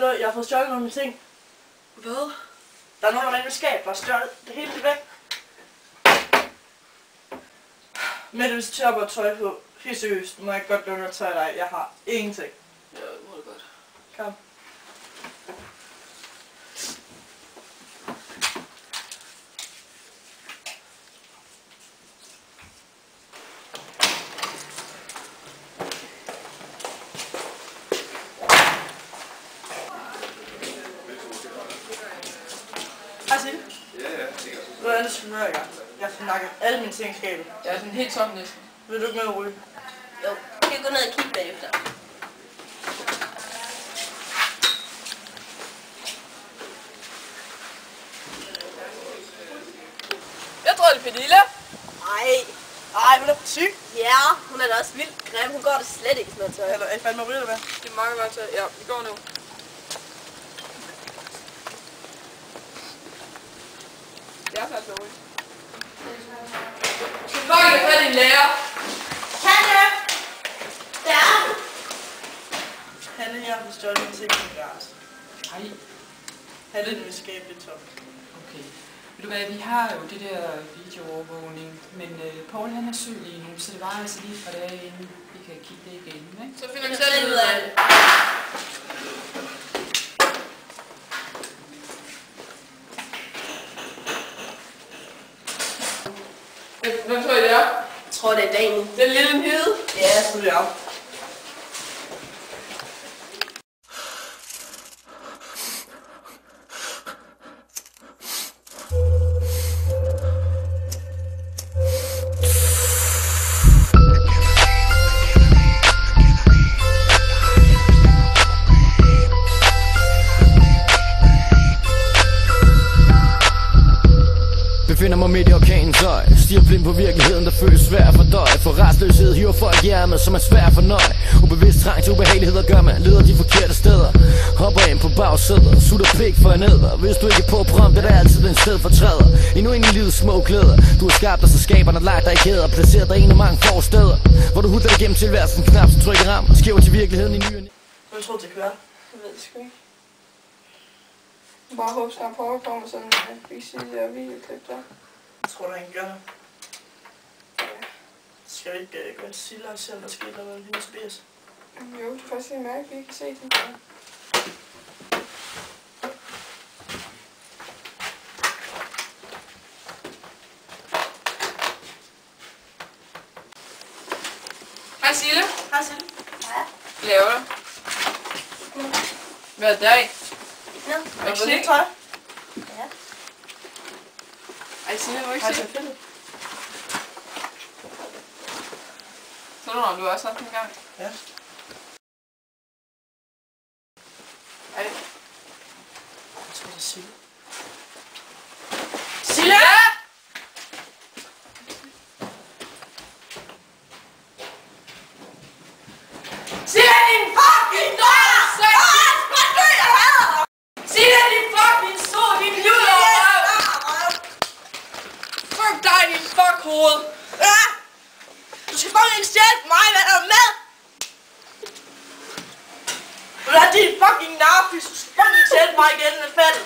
Hallo, jeg har fået stjålet nogle af mine ting. Hvad? Der er nogen, der var inde i skab, og stjålet det hele væk. Men hvis du tager bare tøj på, helt seriøst, må jeg godt låne tøj dig. Jeg har ingenting. Ja, det må det godt. Kom. Hej Sille. Hvordan smører jeg? Jeg har snakket alle mine ting i skabet. Jeg er sådan helt tom næsten. Vil du ikke med at ryge? Jo, jeg kan gå ned og kigge bagefter. Jeg tror, det er Pernille. Ej, hun er syg. Ja, hun er da også vildt grim. Hun går da slet ikke sådan noget tøj. Eller er I fandme at ryge, eller hvad? Det er meget godt. Ja, vi går nu. Det er faktisk dårligt. Fuck, jeg fandt din lærer. Hanne! Ja? Hanne, jeg har fået stjålet mine ting i garage. Hej. Hanne, den vil skabe lidt tomt. Okay. Ved du hvad, vi har jo det der videoovervågning, men Paul han er syg lige nu, så det var altså lige fra dage inden vi kan kigge det igen, ikke? Så finder vi selv ud af det. Hvem tror I det er? Jeg tror, det er Daniel. Den lille nyde. Ja, så vil jeg op. Befinder mig midt i orkanens øje. Stiger blind på virkeligheden, der føles svær at fordøje. For restløshed hiver folk i ærmet, som er svær at fornøje. Ubevidst trang til ubehageligheder gør man leder de forkerte steder. Hopper ind på bagsæder, sutter pik for en æder. Hvis du ikke er på prompt, er der altid en sted for træder. Endnu ind i livets små klæder. Du har skabt dig, så skaberne lagt dig i kæder. Placeret dig en af mange få steder, hvor du hudler dig gennem tilværelsen, knap så trykker ram. Og skæver til virkeligheden i ny og ny. Hvad tror du, det kører? Jeg ved det sgu ikke. Bare håber, at Paul kommer sådan en videoklip der. Jeg tror, der er en gør det. Skal vi ikke gå en Silla og se, om der sker noget med hendes BS? Jo, det er faktisk en mærke, vi ikke kan se den. Hej Sille. Hej Sille. Ja. Hvad laver du? Hvad er der i? Nå. Har du fået nyt tøj? Ja. Ej Sille, må ikke Hej, se. så fedt. Så du, om du også har haft en gang? Ja. Ej. Jeg tror, det er Sille. Sille! Sille, din fucking dør! Sille, din fucking så, din luder! Fuck dig, din fuckhoved! Du skal fucking stjæle mig, hvad er du med? Du er din fucking narfis, du skal fucking stjæle mig igen, med fattet.